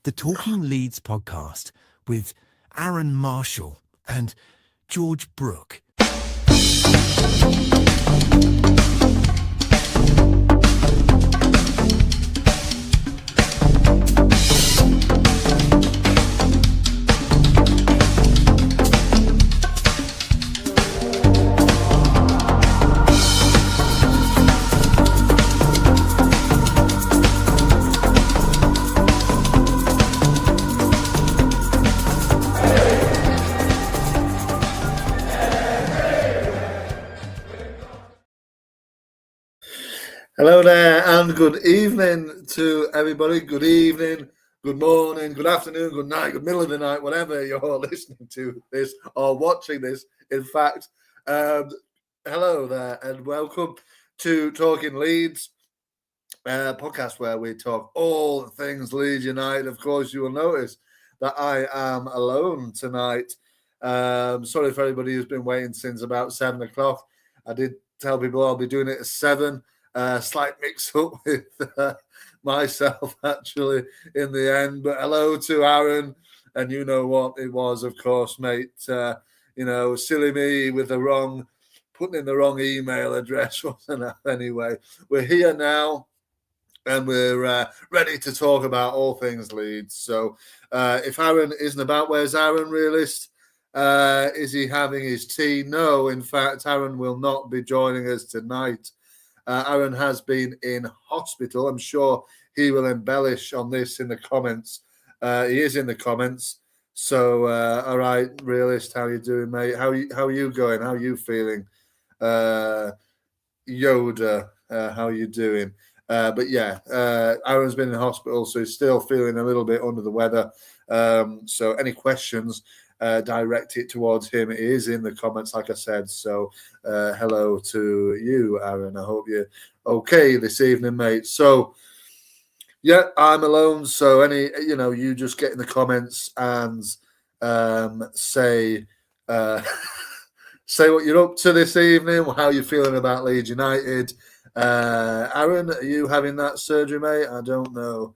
the Talking Leeds podcast with Aaron Marshall and George Brooke. Hello there and good evening to everybody. Good evening, good morning, good afternoon, good night, good middle of the night, whatever you're listening to this or watching this. In fact, hello there and welcome to Talking Leeds, podcast where we talk all things Leeds United. Of course, you will notice that I am alone tonight. Sorry for everybody who's been waiting since about 7 o'clock. I did tell people I'll be doing it at 7. Slight mix-up with myself, actually, in the end. But hello to Aaron, and you know what it was, of course, mate. Silly me with putting in the wrong email address, wasn't it? Anyway, we're here now, and we're ready to talk about all things Leeds. So if Aaron isn't about, where's Aaron, realist? Is he having his tea? No, in fact, Aaron will not be joining us tonight. Aaron has been in hospital. I'm sure he will embellish on this in the comments. He is in the comments. So, all right, realist, how you doing, mate? How are you going? How are you feeling? Yoda, how are you doing? But yeah, Aaron's been in hospital, so he's still feeling a little bit under the weather. So any questions, direct it towards him. It is in the comments, like I said. So hello to you, Aaron. I hope you're okay this evening, mate. So yeah, I'm alone. So you just get in the comments and say say what you're up to this evening, how you're feeling about Leeds United. Aaron, are you having that surgery, mate? I don't know.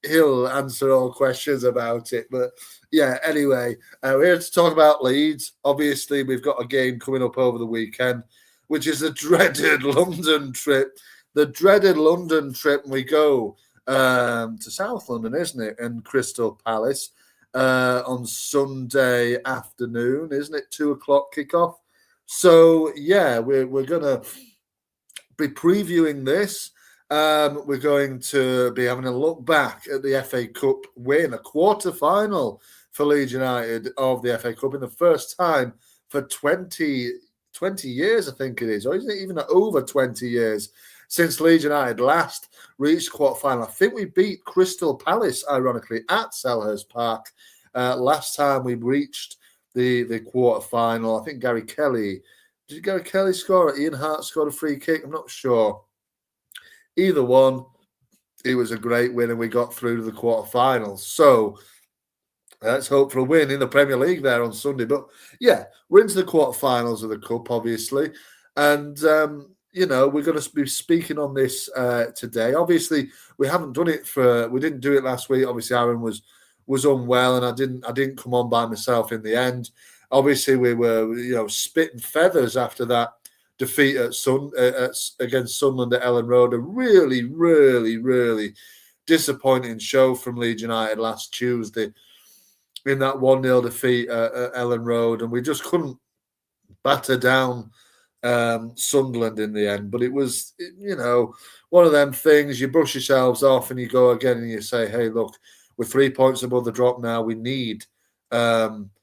He'll answer all questions about it. But yeah, anyway, we're here to talk about Leeds. Obviously, we've got a game coming up over the weekend, which is the dreaded London trip. The dreaded London trip. We go to South London, isn't it? And Crystal Palace on Sunday afternoon, isn't it? 2:00 kickoff. So yeah, we're going to be previewing this. We're going to be having a look back at the FA Cup win, a quarter-final for Leeds United of the FA Cup in the first time for 20 years, I think it is, or isn't it even over 20 years since Leeds United last reached quarter-final. I think we beat Crystal Palace, ironically, at Selhurst Park last time we reached the quarter-final. I think Gary Kelly... Did Gary Kelly score or Ian Hart scored a free kick? I'm not sure. Either one, it was a great win and we got through to the quarterfinals. So let's hope for a win in the Premier League there on Sunday. But yeah, we're into the quarterfinals of the Cup, obviously. And, we're going to be speaking on this today. Obviously, we haven't done it we didn't do it last week. Obviously, Aaron was unwell and I didn't come on by myself in the end. Obviously, we were, spitting feathers after that defeat against Sunderland at Ellen Road. A really, really, really disappointing show from Leeds United last Tuesday in that 1-0 defeat at Ellen Road. And we just couldn't batter down Sunderland in the end. But it was, one of them things. You brush yourselves off and you go again and you say, hey, look, we're 3 points above the drop now. We need, we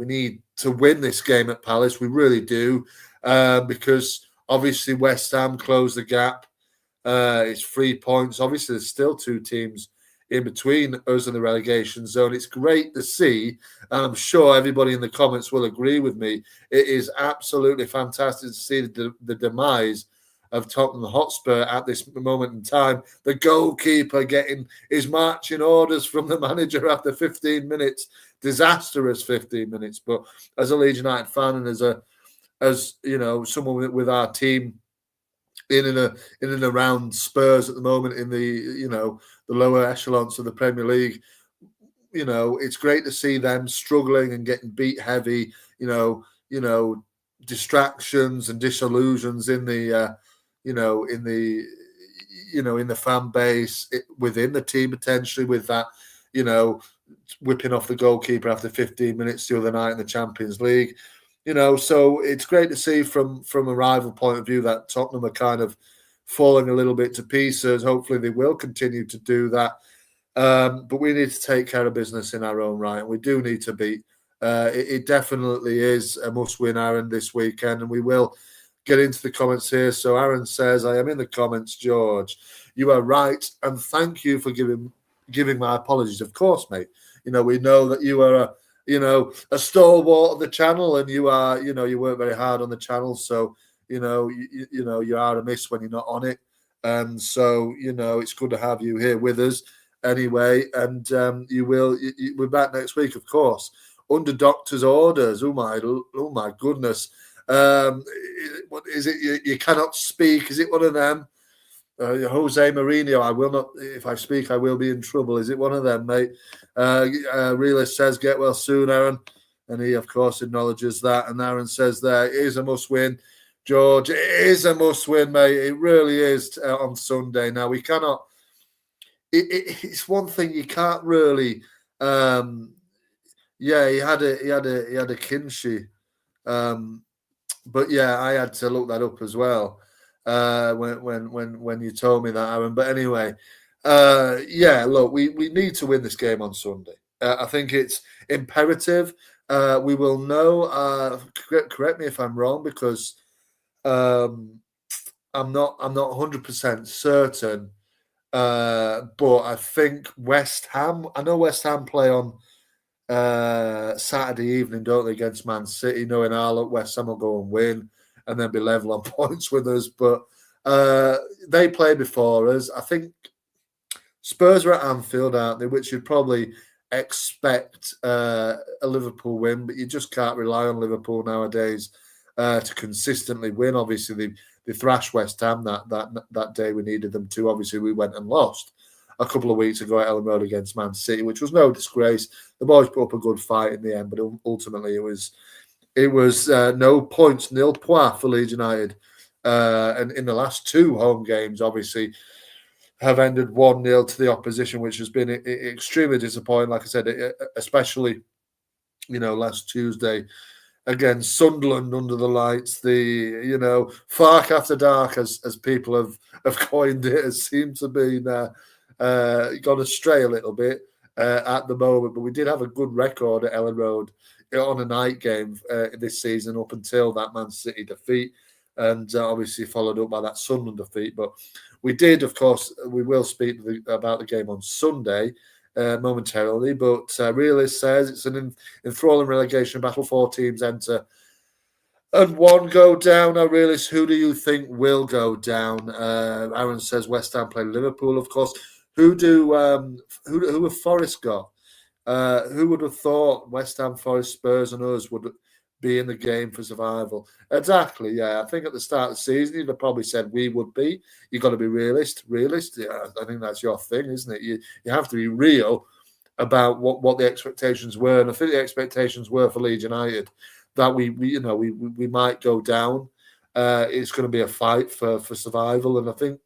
need to win this game at Palace. We really do, because obviously West Ham closed the gap. It's 3 points. Obviously, there's still 2 teams in between us and the relegation zone. It's great to see, and I'm sure everybody in the comments will agree with me. It is absolutely fantastic to see the demise of Tottenham Hotspur at this moment in time. The goalkeeper getting his marching orders from the manager after 15 minutes. Disastrous 15 minutes. But as a Leeds United fan and as someone with our team in and around Spurs at the moment in the lower echelons of the Premier League. It's great to see them struggling and getting beat heavy. Distractions and disillusions in the in the fan base, within the team potentially, with that, whipping off the goalkeeper after 15 minutes the other night in the Champions League. So it's great to see from a rival point of view that Tottenham are kind of falling a little bit to pieces. Hopefully they will continue to do that. But we need to take care of business in our own right, and we do need to beat. It definitely is a must-win, Aaron, this weekend, and we will get into the comments here. So Aaron says, I am in the comments, George. You are right, and thank you for giving my apologies. Of course, mate. We know that you are a stalwart of the channel, and you are, you work very hard on the channel. So, you are a miss when you're not on it. And so, it's good to have you here with us anyway. And we're back next week, of course, under doctor's orders. Oh my goodness. What is it? You cannot speak. Is it one of them? Jose Mourinho, I will not. If I speak, I will be in trouble. Is it one of them, mate? Realist says, get well soon, Aaron. And he, of course, acknowledges that. And Aaron says there, it is a must-win. George, it is a must-win, mate. It really is on Sunday. Now, we cannot... It's one thing you can't really... he had a Kinsey. But yeah, I had to look that up as well when you told me that, Aaron. But anyway, look, we need to win this game on Sunday. I think it's imperative. We will know. Correct me if I'm wrong, because I'm not 100% certain. But I think West Ham. I know West Ham play on Saturday evening, don't they, against Man City, knowing West Ham will go and win and then be level on points with us. But they play before us. I think Spurs are at Anfield, aren't they, which you'd probably expect a Liverpool win, but you just can't rely on Liverpool nowadays to consistently win. Obviously, they thrashed West Ham that day we needed them to. Obviously, we went and lost a couple of weeks ago at Ellen Road against Man City, which was no disgrace. The boys put up a good fight in the end, but ultimately it was no points, nil point for Leeds United. And in the last two home games, obviously, have ended 1-0 to the opposition, which has been extremely disappointing. Like I said, especially, last Tuesday against Sunderland under the lights, the, Fark after dark, as people have coined it, has seemed to be gone astray a little bit at the moment. But we did have a good record at Ellen Road on a night game this season up until that Man City defeat, and obviously followed up by that Sunderland defeat. But we did, of course, we will speak about the game on Sunday momentarily. But Realist says it's an enthralling relegation battle. 4 teams enter and 1 go down. Now, Realist, who do you think will go down? Aaron says West Ham play Liverpool, of course. Who have Forest got? Who would have thought West Ham, Forest, Spurs and us would be in the game for survival? Exactly, yeah. I think at the start of the season, you'd have probably said we would be. You've got to be realist. Yeah, I think that's your thing, isn't it? You have to be real about what the expectations were. And I think the expectations were for Leeds United that we might go down. It's going to be a fight for survival. And I think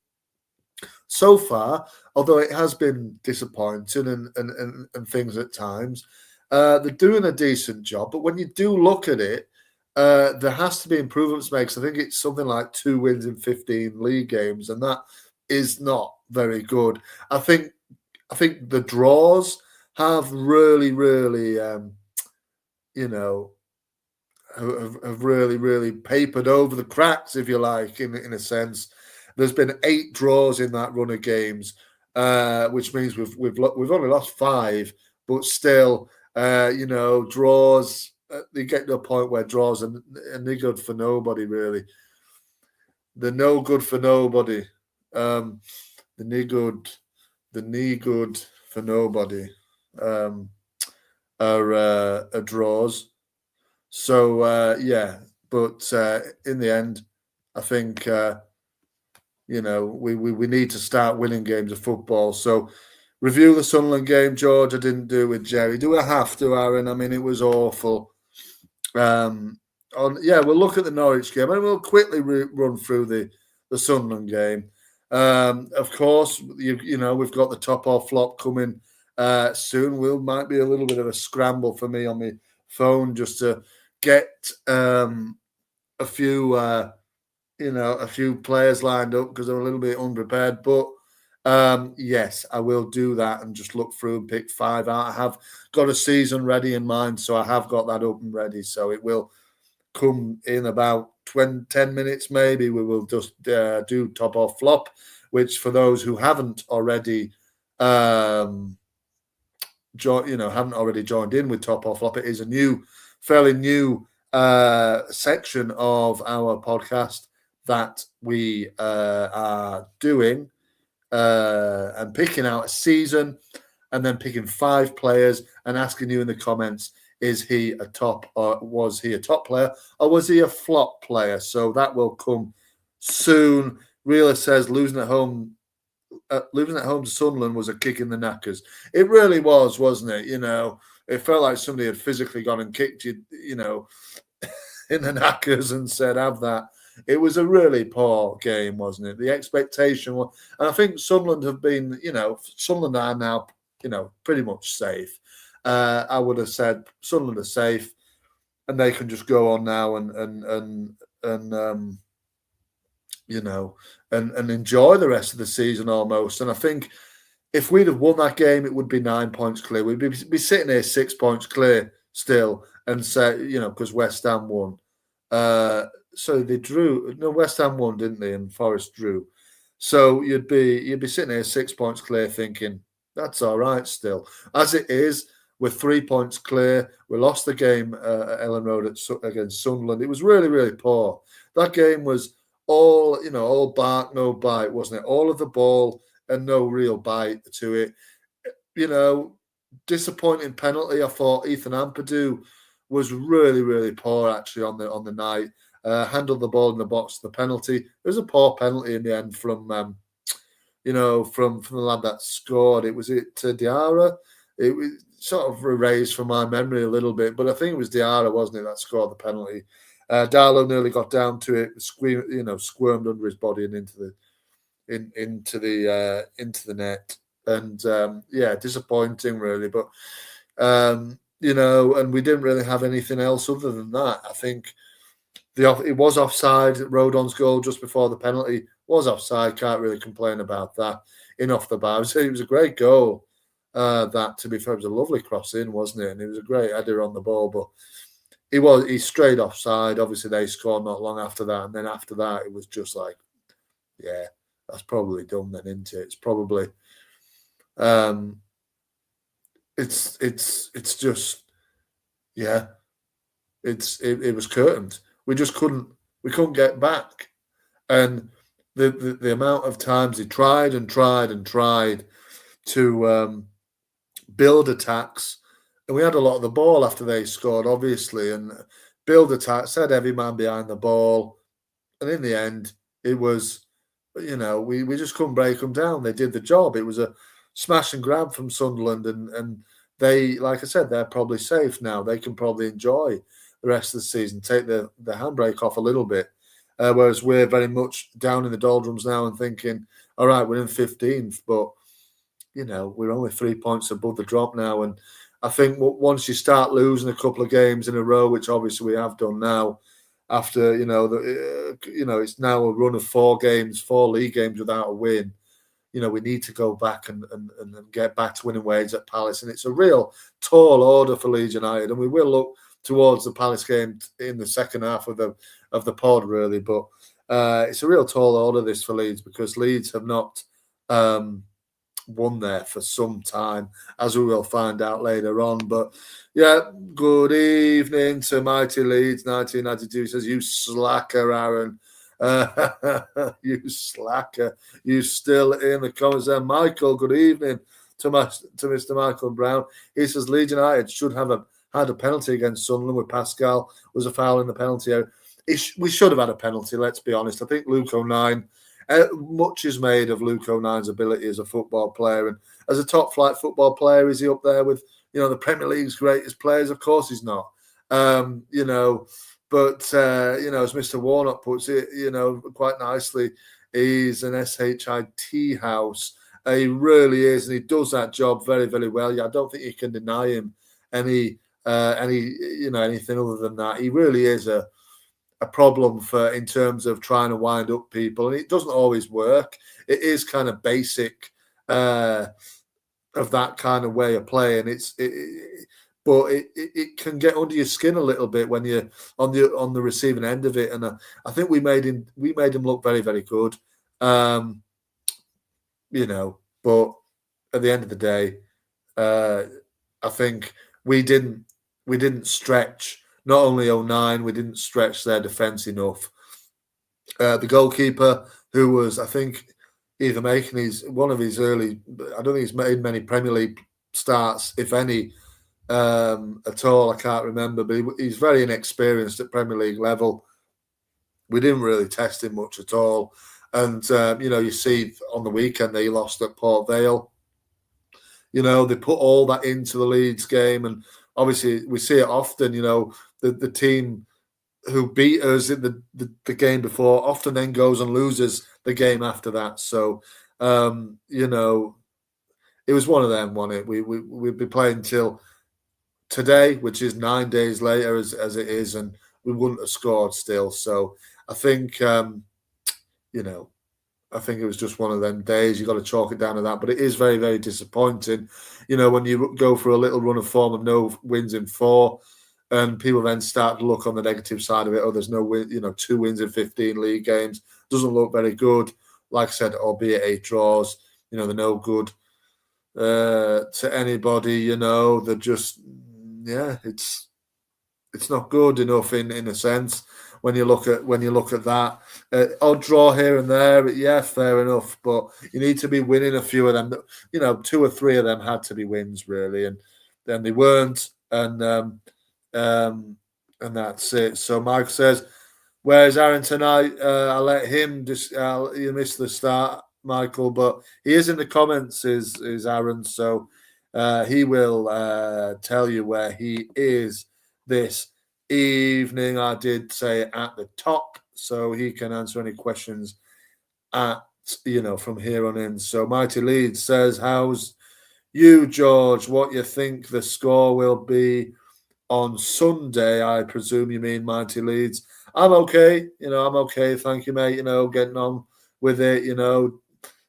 so far, although it has been disappointing and things at times, they're doing a decent job. But when you do look at it, there has to be improvements made. I think it's something like 2 wins in 15 league games, and that is not very good. I think the draws have really, really, have really, really papered over the cracks, if you like, in a sense. There's been 8 draws in that run of games, which means we've only lost 5, but still, draws. They get to a point where draws are no good for nobody, really. They're no good for nobody. They're no good for nobody. Are draws. So but in the end, I think You know, we need to start winning games of football. So review the Sunderland game, George. I didn't do with Jerry. Do I have to, Aaron? I mean, it was awful. We'll look at the Norwich game and we'll quickly run through the Sunderland game. Of course, you know, we've got the top or flop coming soon. Might be a little bit of a scramble for me on my phone just to get a few players lined up because I'm a little bit unprepared. But yes, I will do that and just look through and pick 5 out. I have got a season ready in mind, so I have got that up and ready. So it will come in about 10 minutes maybe. We will just do top or flop, which for those who haven't already haven't already joined in with top or flop, it is a fairly new section of our podcast that we are doing and picking out a season and then picking 5 players and asking you in the comments, is he a top or was he a top player or was he a flop player? So that will come soon. Reela says losing at home to Sunderland was a kick in the knackers. It really was, wasn't it? You know, it felt like somebody had physically gone and kicked you, you know, in the knackers and said, have that. It was a really poor game, wasn't it? The expectation was, and I think Sunderland have been, you know, Sunderland are now, you know, pretty much safe. I would have said Sunderland are safe, and they can just go on now and enjoy the rest of the season almost. And I think if we'd have won that game, it would be 9 points clear. We'd be sitting here 6 points clear still, and say, you know, because West Ham won. So they drew. No, West Ham won, didn't they? And Forest drew. So you'd be sitting here 6 points clear, thinking that's all right still. As it is, we're 3 points clear. We lost the game at Ellen Road against Sunderland. It was really, really poor. That game was all bark, no bite, wasn't it? All of the ball and no real bite to it. You know, disappointing penalty. I thought Ethan Ampadu was really, really poor actually on the night. Handled the ball in the box. The penalty. It was a poor penalty in the end from the lad that scored. Diarra. It was sort of erased from my memory a little bit, but I think it was Diarra, wasn't it, that scored the penalty. Darlow nearly got down to it, squirmed under his body and into the net. And disappointing really. But and we didn't really have anything else other than that. I think it was offside. Rodon's goal just before the penalty was offside. Can't really complain about that. In off the bar, it was a great goal. That, to be fair, it was a lovely cross in, wasn't it? And it was a great header on the ball, but he strayed offside. Obviously, they scored not long after that, and then after that, it was just like, yeah, that's probably done then, isn't it? It's probably, it's just, yeah, it was curtained. We couldn't get back, and the amount of times he tried and tried and tried to build attacks, and we had a lot of the ball after they scored, obviously, and build attacks, had every man behind the ball, and in the end, it was, we just couldn't break them down. They did the job. It was a smash and grab from Sunderland, and they, like I said, they're probably safe now. They can probably enjoy the rest of the season, take the handbrake off a little bit, whereas we're very much down in the doldrums now and thinking, all right, we're in 15th, but we're only 3 points above the drop now. And I think once you start losing a couple of games in a row, which obviously we have done now, after it's now a run of 4 league games without a win. We need to go back and get back to winning ways at Palace, and it's a real tall order for Leeds United, and we will look towards the Palace game in the second half of the pod, really. But it's a real tall order this for Leeds, because Leeds have not won there for some time, as we will find out later on. But yeah, good evening to Mighty Leeds 1992. Says, you slacker, Aaron. You slacker. You still in the comments there. Michael, good evening to Mr. Michael Brown. He says Leeds United should have had a penalty against Sunderland with Pascal. Was a foul in the penalty area. We should have had a penalty, let's be honest. I think Luke O'Nien much is made of Luke O'Nine's ability as a football player, and as a top flight football player, is he up there with the Premier League's greatest players? Of course, he's not. But as Mr. Warnock puts it, quite nicely, he's an SHIT house. He really is, and he does that job very, very well. Yeah, I don't think you can deny him anything other than that. He really is a problem in terms of trying to wind up people, and it doesn't always work. It is kind of basic of that kind of way of playing. But it can get under your skin a little bit when you're on the receiving end of it. And I think we made him look very, very good. But at the end of the day, I think we didn't stretch not only O'Nien, we didn't stretch their defence enough. The goalkeeper, who was, I think, either making one of his early, I don't think he's made many Premier League starts, if any, at all. I can't remember, but he's very inexperienced at Premier League level. We didn't really test him much at all. And, you see on the weekend they lost at Port Vale. They put all that into the Leeds game. And obviously we see it often, the team who beat us in the game before often then goes and loses the game after that. So, it was one of them, wasn't it? We'd be playing till today, which is 9 days later as it is, and we wouldn't have scored still. So I think, I think it was just one of them days. You've got to chalk it down to that. But it is very, very disappointing, when you go for a little run of form of no wins in 4, and people then start to look on the negative side of it. Oh, there's no win, 2 wins in 15 league games. Doesn't look very good. Like I said, albeit 8 draws, they're no good to anybody. They're just, it's not good enough in a sense. When you look at that, odd draw here and there, yeah, fair enough. But you need to be winning a few of them. 2 or 3 of them had to be wins really, and then they weren't. And that's it. So Mike says, "Where's Aaron tonight?" I'll let him. You missed the start, Michael, but he is in the comments. Is Aaron? So he will tell you where he is this evening. I did say at the top, so he can answer any questions from here on in. So Mighty Leeds says, "How's you, George? What you think the score will be on Sunday?" I presume you mean Mighty Leeds. I'm okay. I'm okay. Thank you, mate. Getting on with it,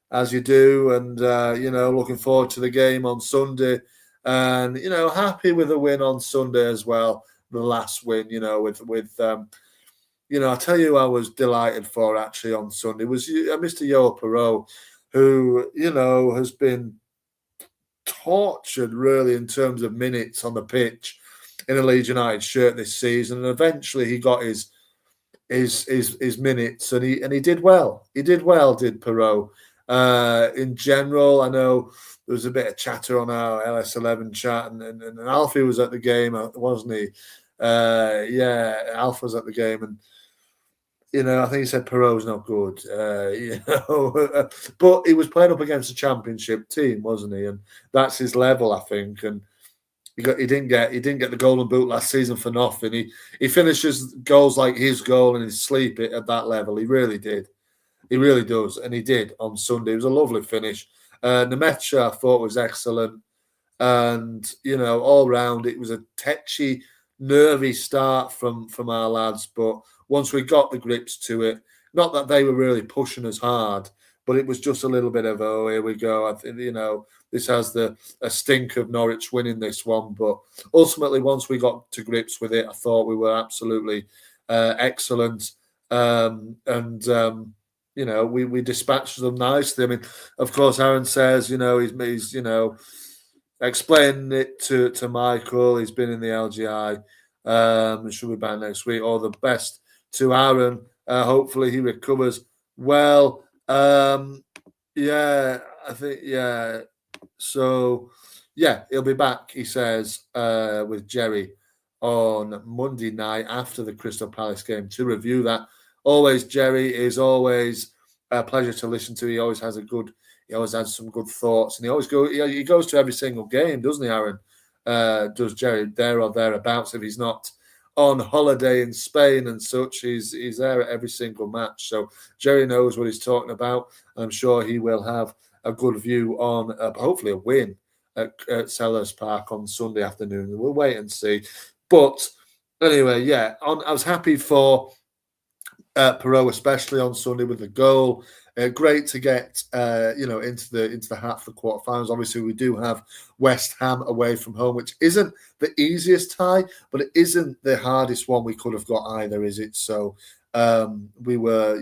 as you do, and looking forward to the game on Sunday, and happy with the win on Sunday as well. The last win, with I'll tell you, I was delighted for actually on Sunday was Mr. Yoel Perreault, who has been tortured really in terms of minutes on the pitch in a Leeds United shirt this season, and eventually he got his minutes, and he did well. He did well, did Perreault. In general, I know there was a bit of chatter on our LS11 chat, and Alfie was at the game, wasn't he? Alf was at the game, and I think he said Perreault's not good, but he was playing up against a championship team, wasn't he? And that's his level, I think. And he didn't get the golden boot last season for nothing. He finishes goals like his goal in his sleep at that level. He really did. He really does, and he did on Sunday. It was a lovely finish. Nemecha, I thought, was excellent, and all round it was a tetchy, nervy start from our lads. But once we got the grips to it, not that they were really pushing us hard, but it was just a little bit of, oh, here we go. I think this has a stink of Norwich winning this one, but ultimately, once we got to grips with it, I thought we were absolutely excellent, we dispatched them nicely. I mean, of course, Aaron says, he's explaining it to Michael. He's been in the LGI. Should be back next week. All the best to Aaron. Hopefully he recovers well. I think, yeah. So, yeah, he'll be back, he says, with Jerry on Monday night after the Crystal Palace game to review that. Always, Jerry is always a pleasure to listen to. He always has some good thoughts, and he goes to every single game, doesn't he, Aaron? Does Jerry, there or thereabouts? If he's not on holiday in Spain and such, he's there at every single match. So Jerry knows what he's talking about. I'm sure he will have a good view on hopefully a win at Selhurst Park on Sunday afternoon. We'll wait and see. But anyway, yeah, I was happy for Perraud, especially on Sunday with the goal. Great to get into the hat for the quarterfinals. Obviously, we do have West Ham away from home, which isn't the easiest tie, but it isn't the hardest one we could have got either, is it? So we were,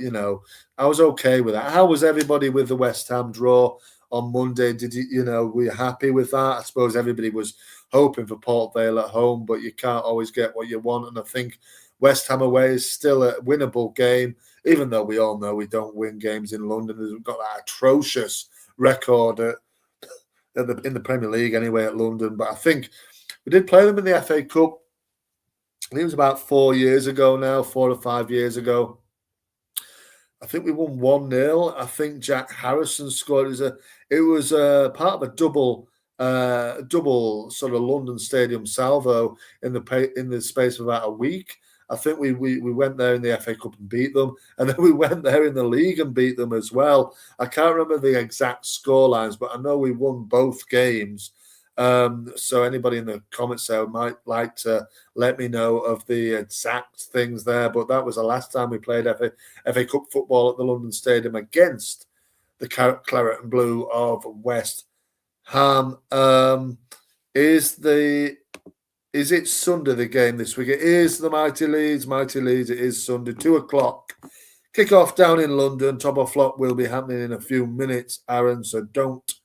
I was okay with that. How was everybody with the West Ham draw on Monday? Did were you happy with that? I suppose everybody was hoping for Port Vale at home, but you can't always get what you want. And I think West Ham away is still a winnable game, even though we all know we don't win games in London. We've got that atrocious record in the Premier League anyway at London. But I think we did play them in the FA Cup. I think it was about 4 years ago now, 4 or 5 years ago. I think we won 1-0. I think Jack Harrison scored. It was part of a double sort of London Stadium salvo in the space of about a week. I think we went there in the FA Cup and beat them, and then we went there in the league and beat them as well. I can't remember the exact scorelines, but I know we won both games. So anybody in the comments there might like to let me know of the exact things there. But that was the last time we played FA Cup football at the London Stadium against the Claret and Blue of West Ham. Is it Sunday, the game this week? It is the Mighty Leeds. It is Sunday, 2:00. Kick-off down in London. Top of flop will be happening in a few minutes, Aaron, so don't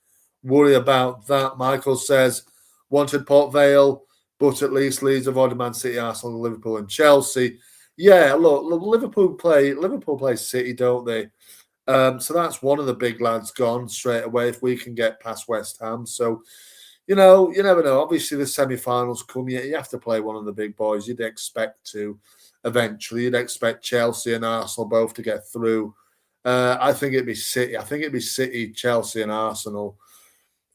worry about that. Michael says, wanted Port Vale, but at least Leeds avoided Man City, Arsenal, Liverpool and Chelsea. Yeah, look, Liverpool play City, don't they? So that's one of the big lads gone straight away if we can get past West Ham. So, you never know. Obviously, the semi-finals come. You have to play one of the big boys. You'd expect to eventually. You'd expect Chelsea and Arsenal both to get through. I think it'd be City. I think it'd be City, Chelsea and Arsenal.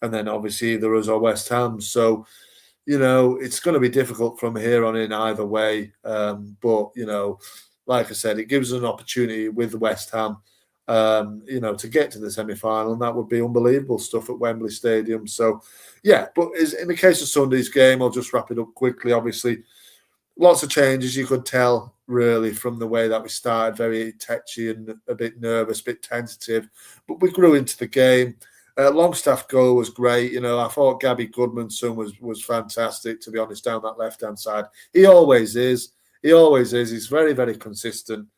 And then obviously either us or West Ham. So, it's going to be difficult from here on in either way. But, like I said, it gives us an opportunity with West Ham, to get to the semi-final. And that would be unbelievable stuff at Wembley Stadium. So, yeah, but in the case of Sunday's game, I'll just wrap it up quickly. Obviously, lots of changes. You could tell, really, from the way that we started, very tetchy and a bit nervous, a bit tentative. But we grew into the game. Longstaff goal was great. I thought Gabby Goodmanson was fantastic, to be honest, down that left-hand side. He always is. He's very, very consistent.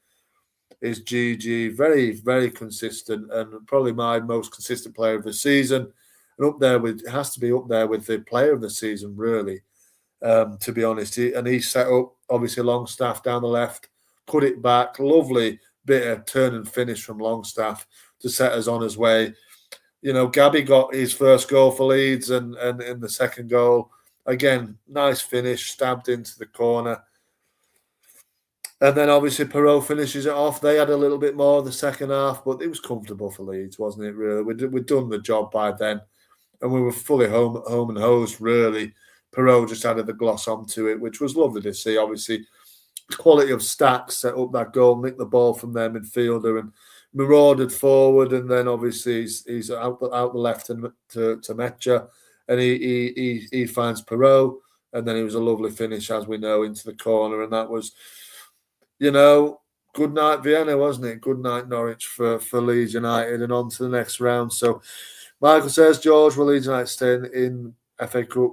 Is GG, very, very consistent, and probably my most consistent player of the season. And has to be up there with the player of the season, really, to be honest. He set up, obviously, Longstaff down the left, put it back. Lovely bit of turn and finish from Longstaff to set us on his way. Gabby got his first goal for Leeds, and in the second goal, again, nice finish, stabbed into the corner. And then obviously Perraud finishes it off. They had a little bit more in the second half, but it was comfortable for Leeds, wasn't it, really? We'd done the job by then, and we were fully home and hosed, really. Perraud just added the gloss onto it, which was lovely to see. Obviously, the quality of Stacks set up that goal, nicked the ball from their midfielder and marauded forward, and then obviously he's out the left to Metja, and he finds Perraud, and then it was a lovely finish, as we know, into the corner, and that was, good night Vienna, wasn't it? Good night Norwich for Leeds United, and on to the next round. So Michael says, George, will Leeds United stay in FA Cup,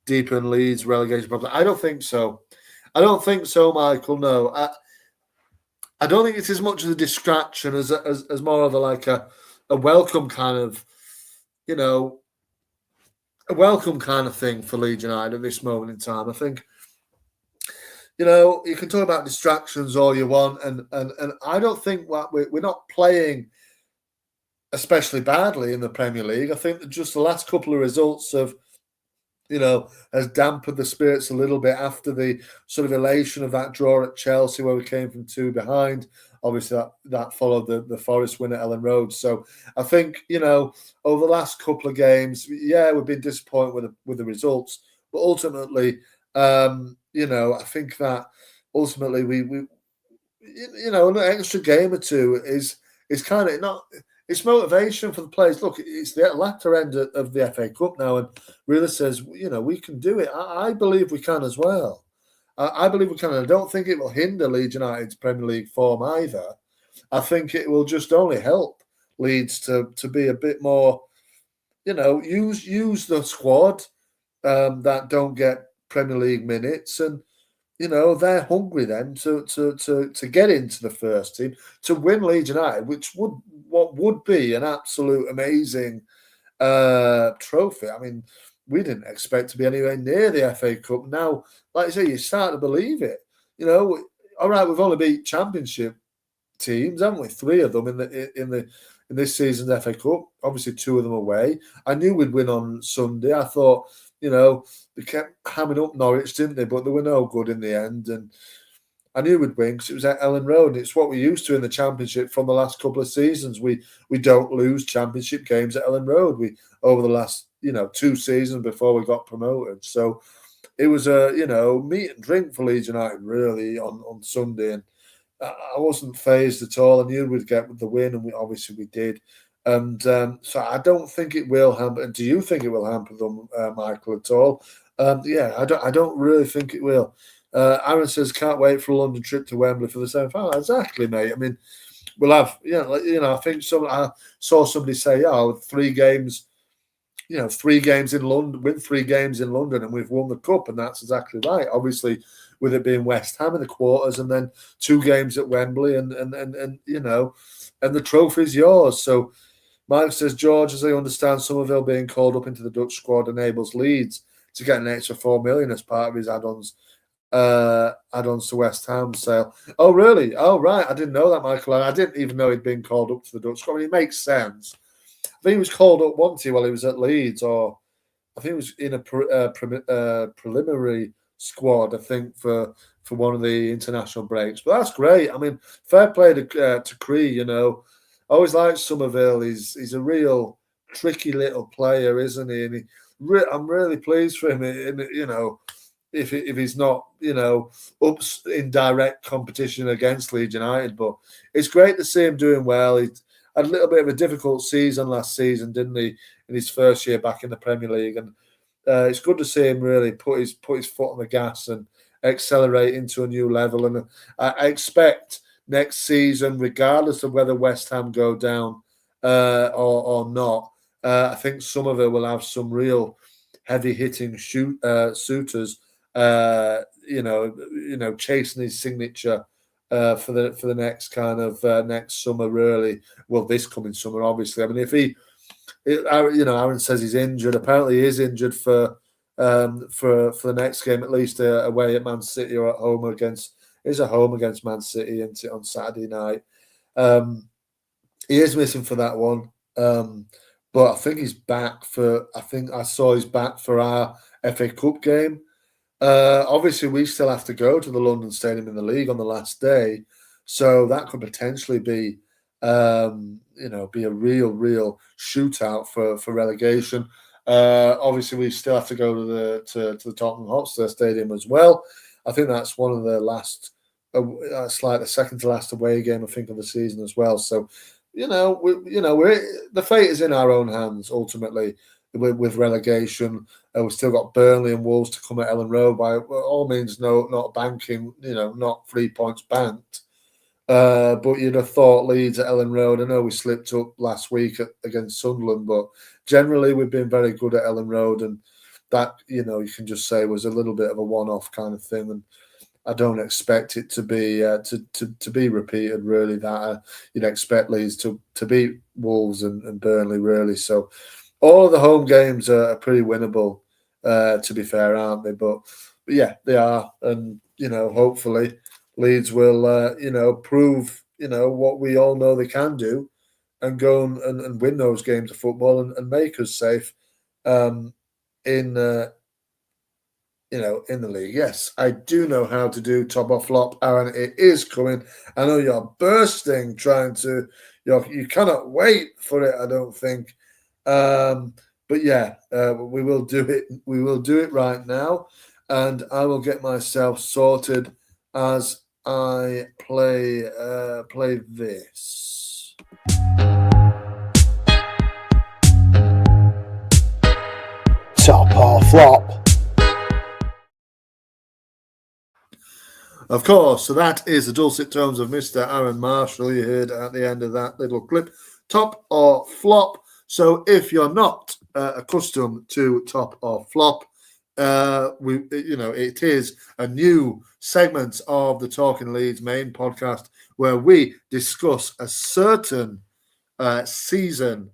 deepen Leeds relegation problem? I don't think so. Michael. No, I don't think it's as much of a distraction as more of a welcome kind of, a welcome kind of thing for Leeds United at this moment in time. I think, you can talk about distractions all you want, and I don't think we're not playing especially badly in the Premier League. I think that just the last couple of results have dampened the spirits a little bit after the sort of elation of that draw at Chelsea, where we came from 2 behind. obviously that followed the Forest win at Ellen Road. So I think, over the last couple of games, we've been disappointed with the results, but ultimately, I think that ultimately we an extra game or two is kind of not. It's motivation for the players. Look, it's the latter end of the FA Cup now, and really says, we can do it. I believe we can as well. I believe we can. I don't think it will hinder Leeds United's Premier League form either. I think it will just only help Leeds to be a bit more, use the squad that don't get Premier League minutes, and they're hungry then to get into the first team, to win Leeds United, which would be an absolute amazing trophy. I mean, we didn't expect to be anywhere near the FA Cup. Now, like I say, you start to believe it. All right, we've only beat Championship teams, haven't we? 3 of them in this season's FA Cup. Obviously, 2 of them away. I knew we'd win on Sunday. I thought, they kept hamming up Norwich, didn't they? But they were no good in the end. And I knew we'd win because it was at Ellen Road. It's what we're used to in the Championship from the last couple of seasons. We don't lose Championship games at Ellen Road. We over the last 2 seasons before we got promoted. So it was a meat and drink for Leeds United really on Sunday, and I wasn't phased at all. I knew we'd get the win, and we did. And so I don't think it will hamper. Do you think it will hamper them, Michael, at all? I don't really think it will. Aaron says, can't wait for a London trip to Wembley for the semi-final. Exactly, mate. I mean, we'll have, I think I saw somebody say, 3 games, 3 games in London, win 3 games in London, and we've won the cup, and that's exactly right. Obviously, with it being West Ham in the quarters, and then 2 games at Wembley, and the trophy's yours. So Mike says, George, as I understand, Somerville being called up into the Dutch squad enables Leeds to get an extra 4 million as part of his add-ons to West Ham sale. Oh, really? Oh, right. I didn't know that, Michael. I didn't even know he'd been called up to the Dutch squad. I mean, it makes sense. I think he was called up once while he was at Leeds, or I think he was in a preliminary squad, I think, for one of the international breaks. But that's great. I mean, fair play to Cree, I always liked Somerville. He's a real tricky little player, isn't he? And I'm really pleased for him, if he's not, up in direct competition against Leeds United. But it's great to see him doing well. He had a little bit of a difficult season last season, didn't he, in his first year back in the Premier League? And it's good to see him really put his foot on the gas and accelerate into a new level. And I expect next season, regardless of whether West Ham go down or not, I think Somerville will have some real heavy-hitting suitors, chasing his signature for the next kind of next summer, really. Well, this coming summer, obviously. I mean, Aaron says he's injured. Apparently, he is injured for the next game, at least away at Man City or at home against. He's at home against Man City on Saturday night. He is missing for that one, but I think he's back for. I think I saw he's back for our FA Cup game. Obviously, we still have to go to the London Stadium in the league on the last day, so that could potentially be, be a real shootout for relegation. Obviously, we still have to go to the Tottenham Hotspur Stadium as well. I think that's one of the last, it's like the second to last away game, I think, of the season as well. So, the fate is in our own hands ultimately with relegation. We've still got Burnley and Wolves to come at Ellen Road. By all means, not banking, not 3 points banked. But you'd have thought Leeds at Ellen Road. I know we slipped up last week against Sunderland, but generally we've been very good at Ellen Road, and that you can just say was a little bit of a one-off kind of thing. And I don't expect it to be to be repeated. Really, that you'd expect Leeds to beat Wolves and Burnley really. So all of the home games are pretty winnable. To be fair, aren't they? But yeah, they are, and hopefully Leeds will, prove, what we all know they can do, and go and win those games of football and make us safe in in the league. Yes, I do know how to do top or flop, Aaron. It is coming. I know you're bursting trying to, you cannot wait for it, I don't think. But yeah, we will do it. We will do it right now. And I will get myself sorted as I play this. Top or flop? Of course, so that is the dulcet tones of Mr. Aaron Marshall you heard at the end of that little clip. Top or flop. So if you're not accustomed to top or flop, it is a new segment of the Talking Leeds main podcast where we discuss a certain season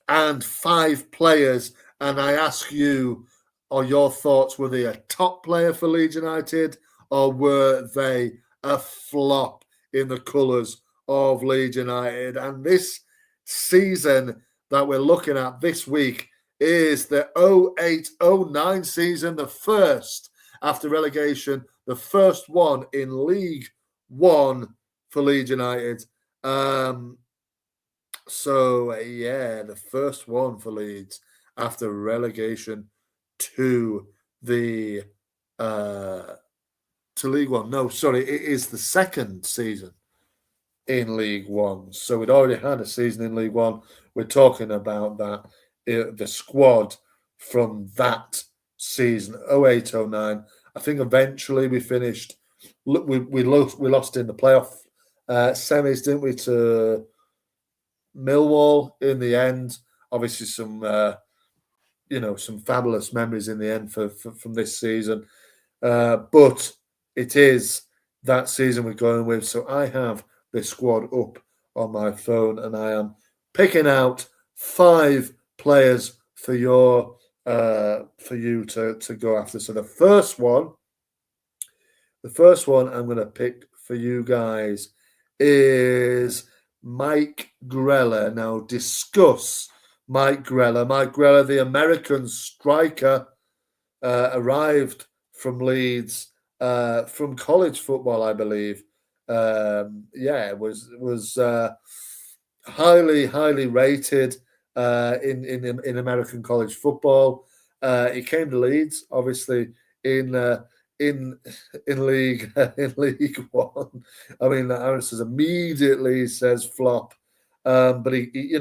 and 5 players, and I ask you, or your thoughts, were they a top player for Leeds United, or were they a flop in the colours of Leeds United? And this season that we're looking at this week is the 08-09 season, the first after relegation, the first one in League One for Leeds United. The first one for Leeds after relegation to the to League One. No, sorry, it is the second season in League One. So we'd already had a season in League One. We're talking about that the squad from that season, 08-09. I think eventually we finished. We lost in the playoff semis, didn't we, to Millwall in the end. Obviously, some fabulous memories in the end from this season. But it is that season we're going with. So I have this squad up on my phone, and I am picking out 5 players for you to go after. So the first one I'm going to pick for you guys is Mike Grella. Now discuss Mike Grella. Mike Grella, the American striker, arrived from Leeds from college football, I believe. Was highly rated in American college football. He came to Leeds, obviously in League One. I mean, Aaron says immediately says flop, but he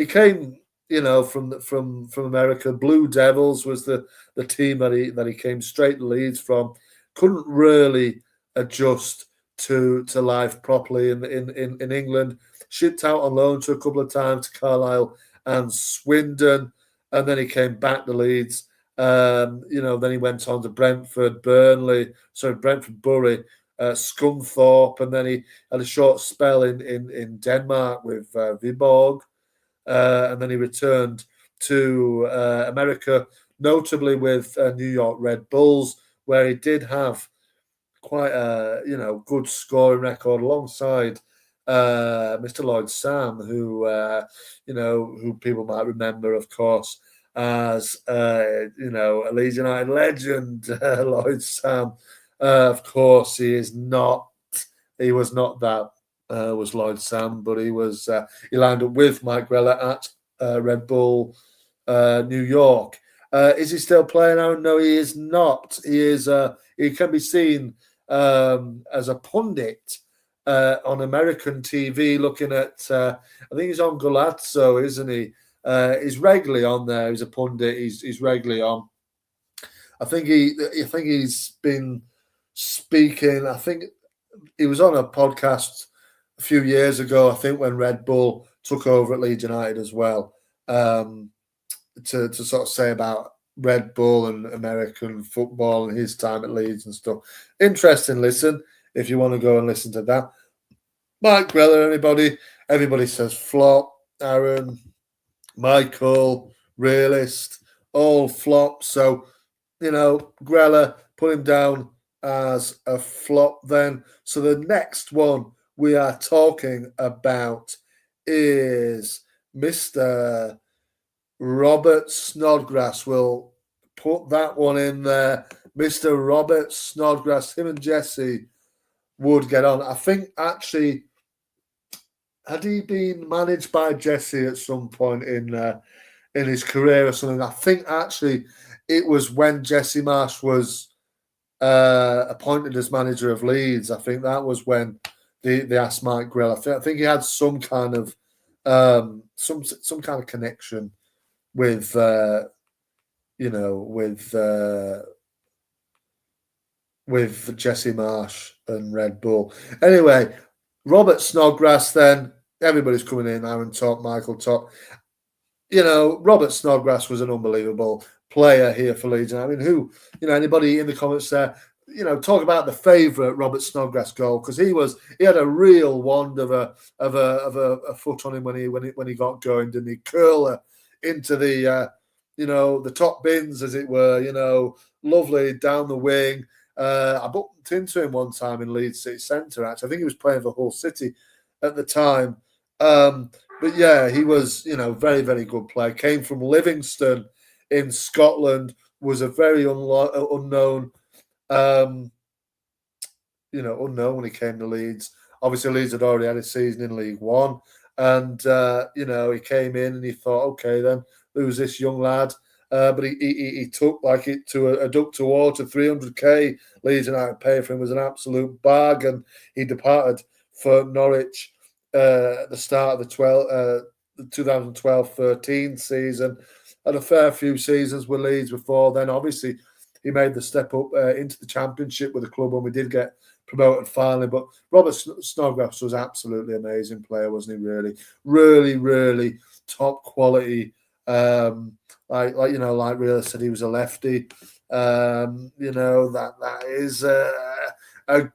came from America. Blue Devils was the team that he came straight to Leeds from. Couldn't really adjust to life properly in England. Shipped out on loan to a couple of times to Carlisle and Swindon, and then he came back to Leeds. Then he went on to Brentford, Bury, Scunthorpe, and then he had a short spell in Denmark with Viborg, and then he returned to America, notably with New York Red Bulls, where he did have quite a good scoring record alongside Mr. Lloyd Sam, who people might remember, of course, as a Leeds United legend, Lloyd Sam. Of course, he was not that. Was Lloyd Sam, but he lined up with Mike Grella at Red Bull New York. Is he still playing out? No, he is not. He can be seen as a pundit on American TV, looking at. I think he's on Golazo, isn't he? He's regularly on there. He's a pundit. He's regularly on. I think he's been speaking. I think he was on a podcast a few years ago. I think when Red Bull took over at Leeds United as well, to sort of say about Red Bull and American football and his time at Leeds and stuff. Interesting listen if you want to go and listen to that. Mike Grella, everybody says flop. Aaron, Michael, realist, all flop. So, Grella, put him down as a flop then. So the next one we are talking about is Mr. Robert Snodgrass. We'll put that one in there. Mr. Robert Snodgrass, him and Jesse would get on. I think actually, had he been managed by Jesse at some point in his career or something? I think actually it was when Jesse Marsh was appointed as manager of Leeds. I think that was when they asked Mike Grill. I think he had some kind of some kind of connection with with Jesse Marsh and Red Bull. Anyway, Robert Snodgrass. Then everybody's coming in. Aaron top, Michael top. Robert Snodgrass was an unbelievable player here for Leeds. I mean, anybody in the comments there, talk about the favourite Robert Snodgrass goal, because he had a real wand of a foot on him when he got going, didn't he? Curler into the the top bins, as it were, lovely down the wing. I bumped into him one time in Leeds City Centre, actually. I think he was playing for Hull City at the time. But yeah, he was, very, very good player. Came from Livingston in Scotland, was a very unknown, unknown when he came to Leeds. Obviously, Leeds had already had a season in League One. And, he came in and he thought, okay, then, who's this young lad? But he took like it to a duck to water. 300k Leeds United pay for him was an absolute bargain. He departed for Norwich at the start of the 2012-13 season. Had a fair few seasons with Leeds before then. Obviously, he made the step up into the Championship with the club when we did get promoted finally. But Robert Snodgrass was absolutely amazing player, wasn't he? Really, really, really top quality. Like Real said, he was a lefty. That is a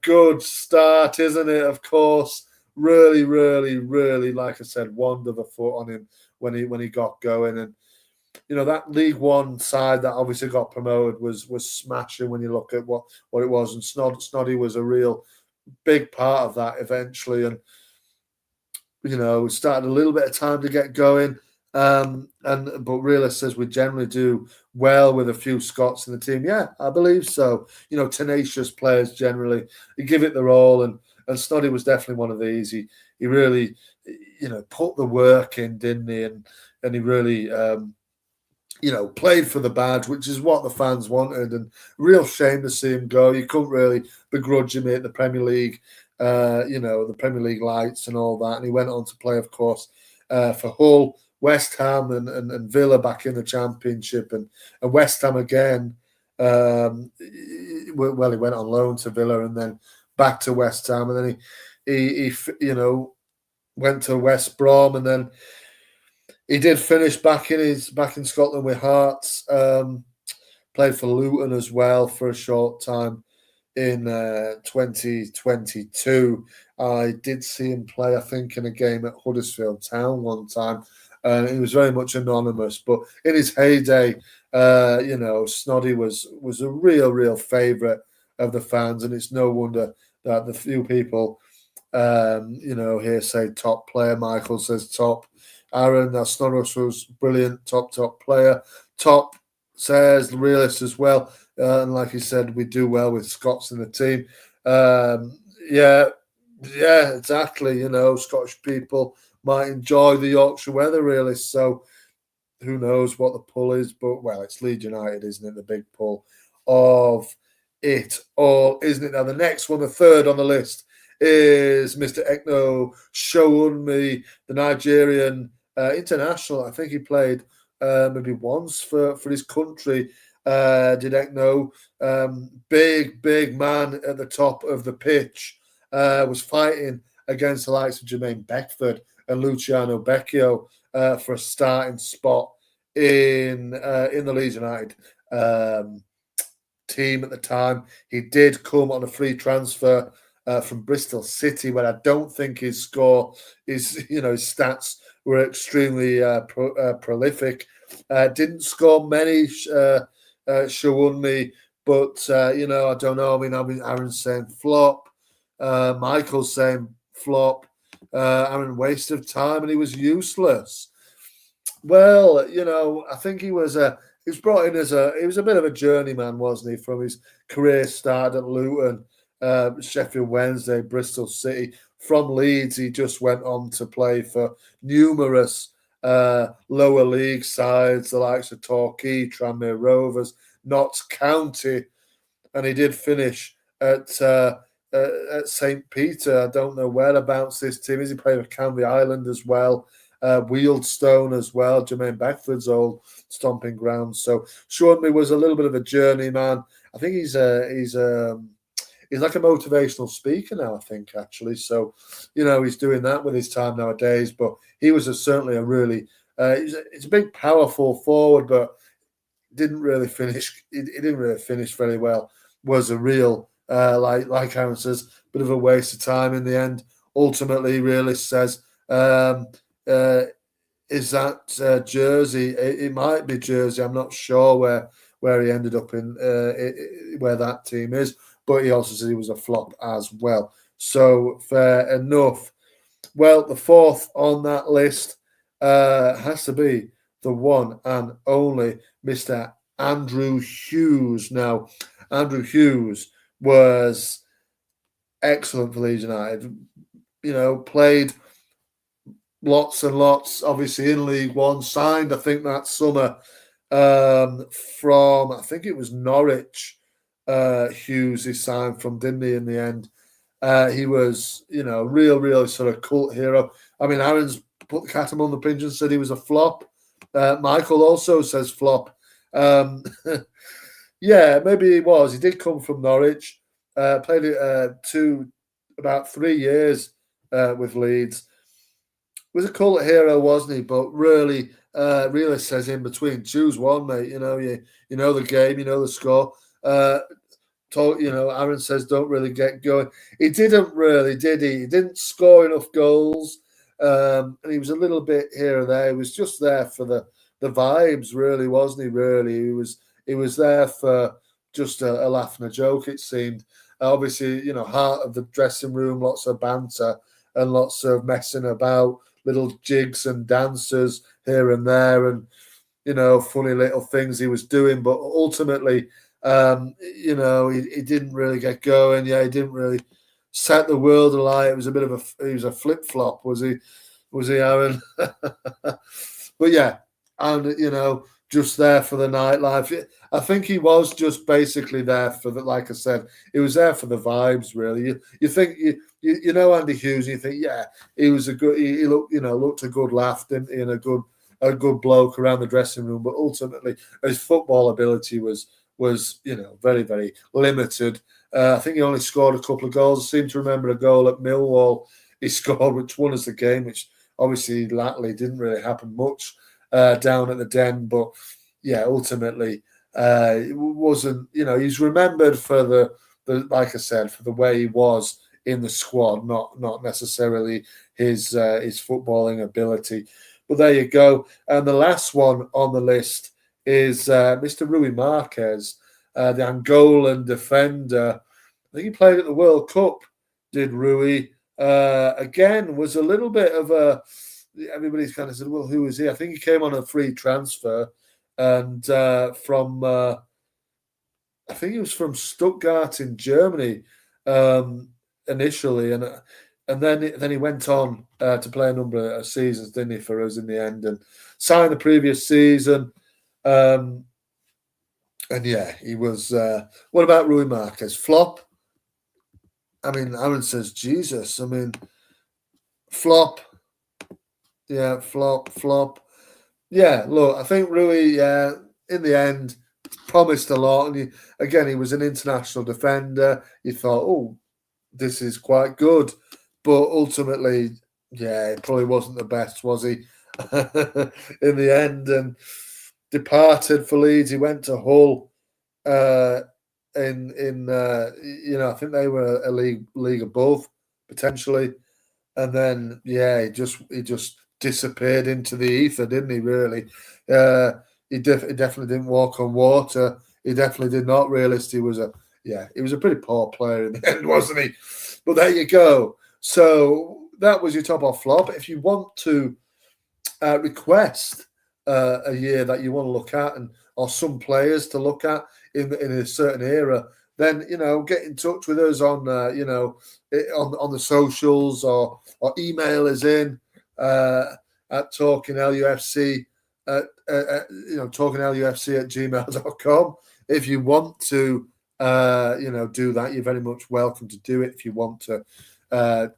good start, isn't it? Of course, really, really, really, like I said, wand of a foot on him when he got going. And that League One side that obviously got promoted was smashing when you look at what it was. And Snoddy was a real big part of that eventually. And we started a little bit of time to get going. But Realist says we generally do well with a few Scots in the team. Yeah, I believe so. Tenacious players generally. You give it their all, and Snoddy was definitely one of these. He really, put the work in, didn't he? And he really, played for the badge, which is what the fans wanted. And real shame to see him go. You couldn't really begrudge him at the Premier League, the Premier League lights and all that. And he went on to play, of course, for Hull, West Ham and Villa back in the Championship, and West Ham again. He went on loan to Villa and then back to West Ham, and then he went to West Brom, and then he did finish back in Scotland with Hearts. Played for Luton as well for a short time in 2022. I did see him play, I think, in a game at Huddersfield Town one time. And he was very much anonymous, but in his heyday, Snoddy was a real favourite of the fans, and it's no wonder that the few people, here say top player. Michael says top. Aaron, that Snodgrass was brilliant, top player. Top says the Realist as well, and like he said, we do well with Scots in the team. Yeah, exactly. Scottish people might enjoy the Yorkshire weather, really. So who knows what the pull is, but it's Leeds United, isn't it? The big pull of it all, isn't it? Now the next one, the third on the list, is Mr. Ekno Showunmi, the Nigerian international. I think he played maybe once for his country. Did Ekno, big man at the top of the pitch, was fighting against the likes of Jermaine Beckford and Luciano Becchio for a starting spot in the Leeds United team at the time. He did come on a free transfer from Bristol City, where I don't think his stats were extremely prolific. Didn't score many, Shawunmi, but I don't know. I mean, Aaron's saying flop. Michael's saying flop. Aaron, waste of time, and he was useless. Well, I think he was a he was brought in he was a bit of a journeyman, wasn't he? From his career start at Luton, Sheffield Wednesday, Bristol City. From Leeds, he just went on to play for numerous lower league sides, the likes of Torquay, Tranmere Rovers, Notts County, and he did finish at St. Peter. I don't know whereabouts this team is. He played for Canvey Island as well, Wealdstone as well, Jermaine Beckford's old stomping ground. So Sean was a little bit of a journeyman. I think he's like a motivational speaker now, I think, actually. So, he's doing that with his time nowadays. But he was certainly a really, he's a big, powerful forward, but didn't really finish. He didn't really finish very well. Was a real, like Aaron says, bit of a waste of time in the end. Ultimately, Realist says, is that Jersey? It might be Jersey. I'm not sure where he ended up in, where that team is. But he also said he was a flop as well. So fair enough. Well, the fourth on that list has to be the one and only Mr. Andrew Hughes. Now, Andrew Hughes was excellent for Leeds United. Played lots and lots, obviously in League One. Signed, I think, that summer from, I think it was Norwich. Hughes he signed from, didn't he, in the end? He was, real sort of cult hero. I mean, Aaron's put the cat among the pigeons, said he was a flop. Michael also says flop. Yeah, maybe he was. He did come from Norwich. Played about 3 years with Leeds. Was a cult hero, wasn't he? But really says in between, choose one, mate. You know the game, you know the score. Aaron says don't really get going. He didn't really, did he? He didn't score enough goals, and he was a little bit here and there. He was just there for the vibes, really, wasn't he? Really, he was there for just a laugh and a joke. It seemed. Obviously, heart of the dressing room, lots of banter and lots of messing about, little jigs and dances here and there, and funny little things he was doing. But ultimately, he didn't really get going. Yeah, he didn't really set the world alight. It was a bit of he was a flip flop, was he, Aaron? But yeah, and just there for the nightlife. I think he was just basically there for the, like I said, he was there for the vibes. Really, you think you know Andy Hughes, and you think, yeah, he was a good. He looked a good laugh, didn't he, and a good bloke around the dressing room. But ultimately, his football ability was very, very limited. I think he only scored a couple of goals. I seem to remember a goal at Millwall he scored, which won us the game, which obviously latterly didn't really happen much down at the Den. But yeah, ultimately, it wasn't, he's remembered for the like I said, for the way he was in the squad, not necessarily his footballing ability. But there you go. And the last one on the list is Mr. Rui Marquez, the Angolan defender. I think he played at the World Cup, did Rui. Again, was a little bit of a... Everybody's kind of said, well, who is he? I think he came on a free transfer and from... I think he was from Stuttgart in Germany initially. And then he went on to play a number of seasons, didn't he, for us in the end, and signed the previous season. And yeah, he was. What about Rui Marquez? Flop? I mean, Aaron says, Jesus. I mean, flop. Yeah, flop. Yeah, look, I think Rui, in the end, promised a lot. And he was an international defender. You thought, oh, this is quite good. But ultimately, yeah, it probably wasn't the best, was he? In the end, and departed for Leeds. He went to Hull. I think they were a league above potentially, and then yeah, he just disappeared into the ether, didn't he? Really, he definitely didn't walk on water. He definitely did not. Realist, he was a pretty poor player in the end, wasn't he? But there you go. So that was your top off flop. If you want to request a year that you want to look at, or some players to look at in a certain era, then get in touch with us on on the socials, or email us in at Talking LUFC talkinglufc@gmail.com. If you want to do that, you're very much welcome to do it. If you want to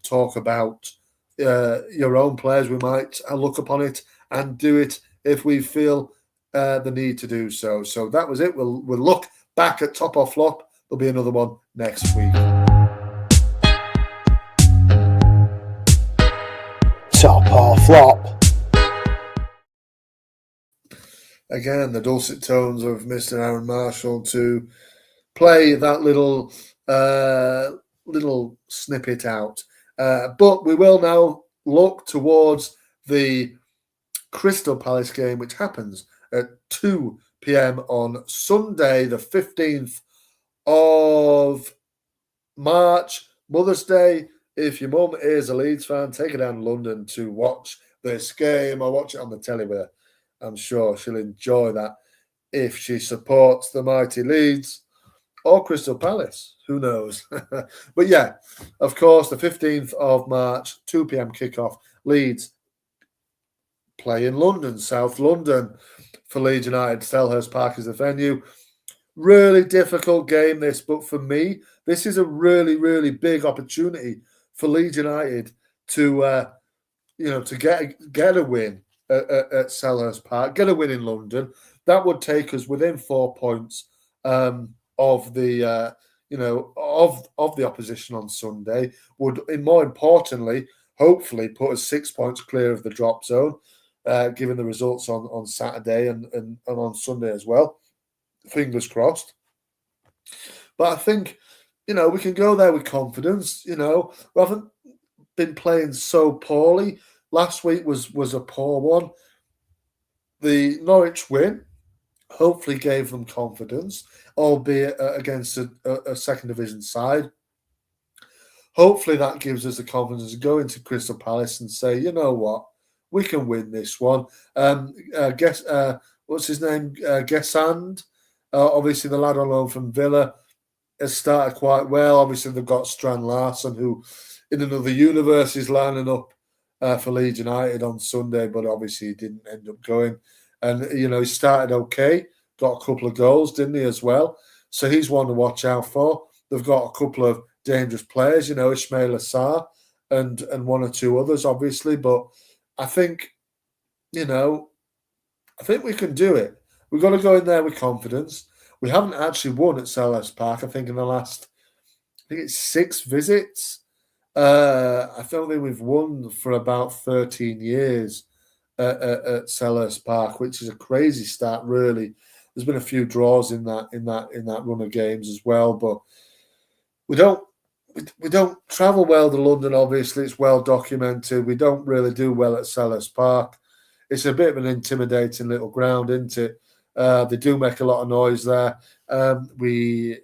talk about your own players, we might look upon it and do it if we feel the need to do so. So that was it. We'll look back at Top or Flop. There'll be another one next week. Top or Flop. Again, the dulcet tones of Mr. Aaron Marshall to play that little snippet out. But we will now look towards the Crystal Palace game, which happens at 2 p.m. on Sunday, the 15th of March, Mother's Day. If your mum is a Leeds fan, take her down to London to watch this game, or watch it on the telly with her. I'm sure she'll enjoy that if she supports the mighty Leeds or Crystal Palace. Who knows? But yeah, of course, the 15th of March, 2 p.m. kickoff. Leeds play in London, South London, for Leeds United. Selhurst Park is the venue. Really difficult game, this, but for me, this is a really, really big opportunity for Leeds United to get a win at Selhurst Park, get a win in London. That would take us within 4 points of the of the opposition on Sunday. Would, and more importantly, hopefully put us 6 points clear of the drop zone, given the results on Saturday and on Sunday as well. Fingers crossed. But I think, we can go there with confidence. We haven't been playing so poorly. Last week was a poor one. The Norwich win hopefully gave them confidence, albeit against a second division side. Hopefully that gives us the confidence to go into Crystal Palace and say, you know what, we can win this one. What's his name? Gesand, obviously the lad on loan from Villa, has started quite well. Obviously they've got Strand Larsen, who in another universe is lining up for Leeds United on Sunday, but obviously he didn't end up going. And, he started okay, got a couple of goals, didn't he, as well? So he's one to watch out for. They've got a couple of dangerous players, Ismail Assar and one or two others, obviously. But I think, we can do it. We've got to go in there with confidence. We haven't actually won at Selhurst Park, I think, in the last, it's 6 visits. I don't think we've won for about 13 years at Selhurst Park, which is a crazy start, really. There's been a few draws in that run of games as well, but we don't travel well to London. Obviously, it's well documented. We don't really do well at Selhurst Park. It's a bit of an intimidating little ground, isn't it? They do make a lot of noise there. We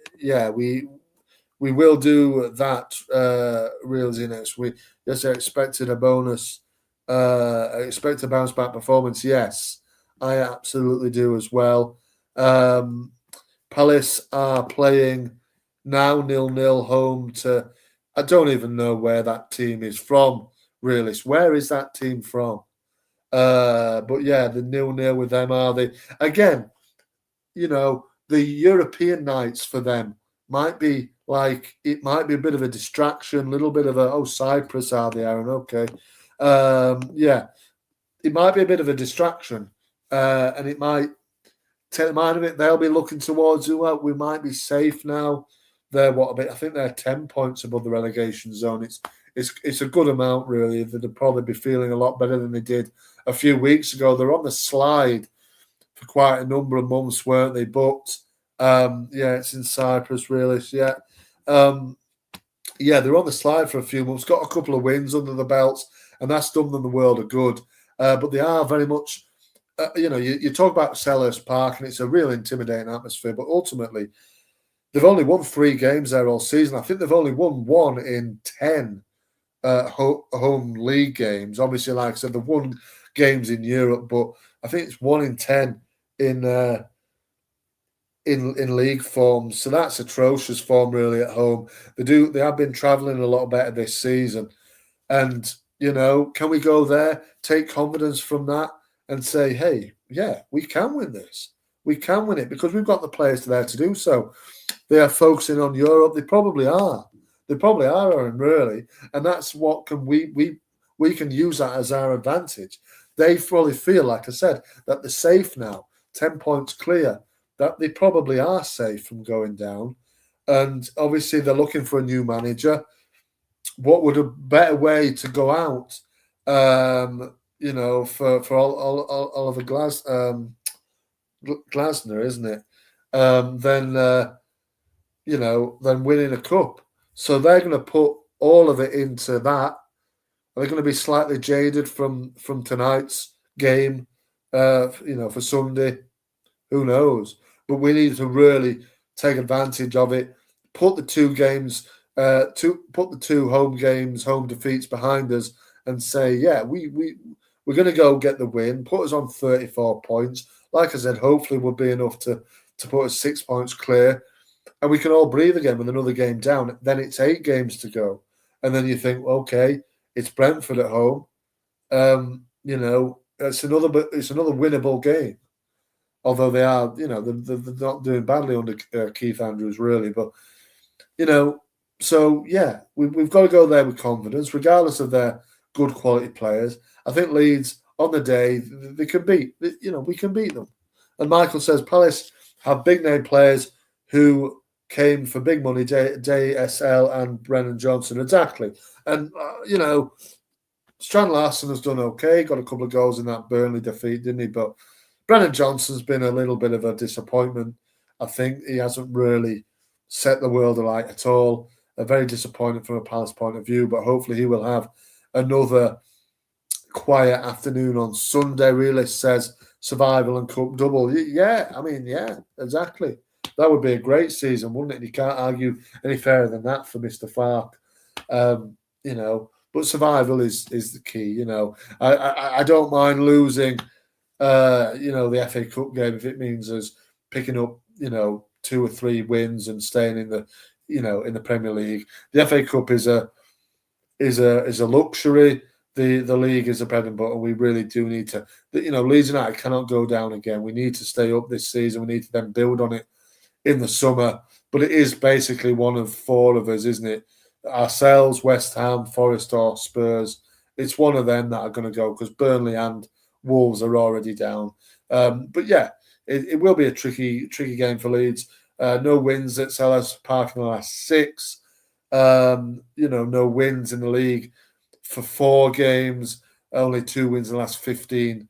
will do that, Real Zinnes. We just expected a bonus, expect a bounce back performance. Yes, I absolutely do as well. Palace are playing now 0-0 home to, I don't even know where that team is from, really. Where is that team from? But yeah, the 0-0 with them, are they? Again, the European nights for them might be it might be a bit of a distraction, a little bit of Cyprus, are they, Aaron? Okay. It might be a bit of a distraction, and it might take the mind of it. They'll be looking towards, we might be safe now. They're I think they're 10 points above the relegation zone. It's a good amount, really. They'd probably be feeling a lot better than they did a few weeks ago. They're on the slide for quite a number of months, weren't they? But it's in Cyprus, really. So, they're on the slide for a few months, got a couple of wins under the belts, and that's done them the world of good. But they are very much, you talk about Selhurst Park, and it's a real intimidating atmosphere, but ultimately, they've only won 3 games there all season. I think they've only won 1 in 10 home league games. Obviously, like I said, they've won games in Europe, but I think it's 1 in 10 in league form. So that's atrocious form really at home. They have been travelling a lot better this season. And, can we go there, take confidence from that and say, hey, yeah, we can win this. We can win it because we've got the players there to do so. They are focusing on Europe. They probably are. They probably are, Aaron, really. And that's what we can use that as our advantage. They probably feel, like I said, that they're safe now, 10 points clear, that they probably are safe from going down. And obviously they're looking for a new manager. What would a better way to go out, for Oliver Glasner, isn't it? Than winning a cup. So they're going to put all of it into that. They're going to be slightly jaded from tonight's game, for Sunday. Who knows? But we need to really take advantage of it. Put the two home defeats behind us, and say, yeah, we're going to go get the win. Put us on 34 points. Like I said, hopefully will be enough to put us 6 points clear, and we can all breathe again with another game down. Then it's 8 games to go, and then you think, okay, it's Brentford at home. It's another winnable game. Although they are, they're not doing badly under Keith Andrews, really. But, so yeah, we've got to go there with confidence, regardless of their good quality players. I think Leeds on the day they can beat. We can beat them. And Michael says Palace have big name players who came for big money, JSL and Brennan Johnson. Exactly. And, Strand Larson has done okay, got a couple of goals in that Burnley defeat, didn't he? But Brennan Johnson's been a little bit of a disappointment. I think he hasn't really set the world alight at all. Very disappointed from a Palace point of view, but hopefully he will have another quiet afternoon on Sunday. Realist says survival and cup double. Yeah, exactly. That would be a great season, wouldn't it? You can't argue any fairer than that for Mr. Farke. But survival is the key. I don't mind losing, the FA Cup game if it means us picking up, 2 or 3 wins and staying in the, in the Premier League. The FA Cup is a luxury. The league is a bread and butter. We really do need to. Leeds United cannot go down again. We need to stay up this season. We need to then build on it in the summer. But it is basically one of 4 of us, isn't it? Ourselves, West Ham, Forest or Spurs. It's one of them that are going to go because Burnley and Wolves are already down. But yeah, it will be a tricky game for Leeds. No wins at Selhurst Park in the last 6. No wins in the league for 4 games. Only 2 wins in the last 15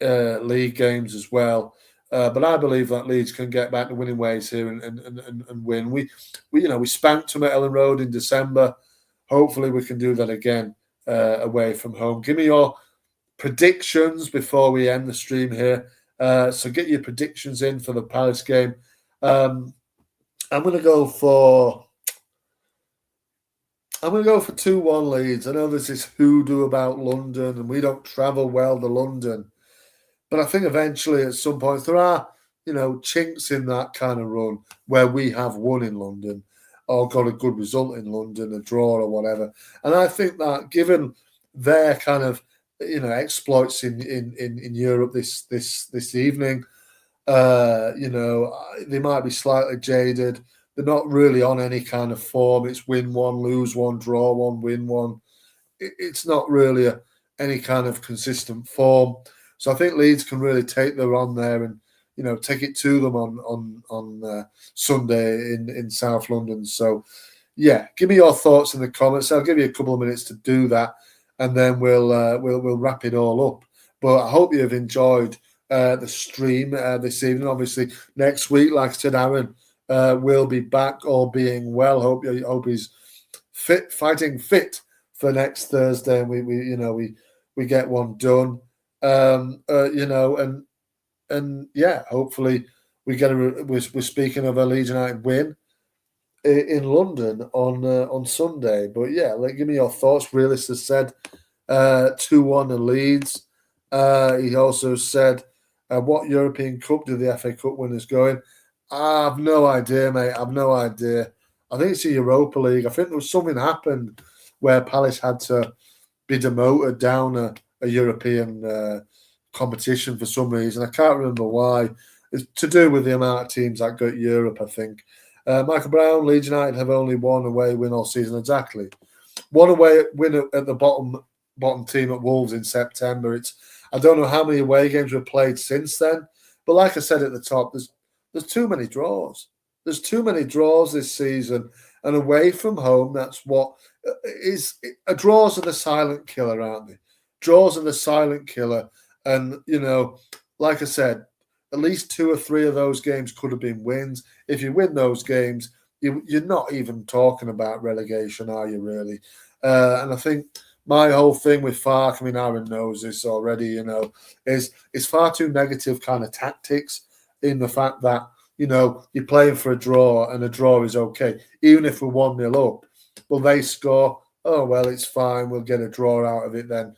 league games as well. But I believe that Leeds can get back to winning ways here and win. We spanked them at Ellen Road in December. Hopefully we can do that again away from home. Give me your predictions before we end the stream here. So get your predictions in for the Palace game. I'm going to go for 2-1 Leeds. I know there's this hoodoo about London and we don't travel well to London. But I think eventually at some points there are, chinks in that kind of run where we have won in London or got a good result in London, a draw or whatever. And I think that given their kind of, exploits in Europe this evening, they might be slightly jaded. They're not really on any kind of form. It's win 1, lose 1, draw 1, win 1. It's not really any kind of consistent form. So I think Leeds can really take their on there and, take it to them on Sunday in South London. So, yeah, give me your thoughts in the comments. I'll give you a couple of minutes to do that, and then we'll wrap it all up. But I hope you've enjoyed the stream this evening. Obviously, next week, like I said, Aaron will be back, all being well. Hope he's fighting fit for next Thursday, and we get one done. And yeah, hopefully we get we're speaking of a Leeds United win in London on Sunday. But yeah, give me your thoughts. Realist has said 2-1 to Leeds. He also said, what European Cup do the FA Cup winners go in? I have no idea, mate. I have no idea. I think it's the Europa League. I think there was something happened where Palace had to be demoted down a European competition for some reason. I can't remember why. It's to do with the amount of teams that go to Europe, I think. Michael Brown, Leeds United have only one away win all season. Exactly. One away win at the bottom team at Wolves in September. I don't know how many away games we've played since then. But like I said at the top, there's too many draws. There's too many draws this season. And away from home, that's what is draws are the silent killer, aren't they? Draws are the silent killer. And, like I said, at least 2 or 3 of those games could have been wins. If you win those games, you're not even talking about relegation, are you, really? And I think my whole thing with Farke, I mean, Aaron knows this already, is far too negative kind of tactics in the fact that, you're playing for a draw and a draw is okay. Even if we're 1-0 up, well, they score. Oh, well, it's fine. We'll get a draw out of it then.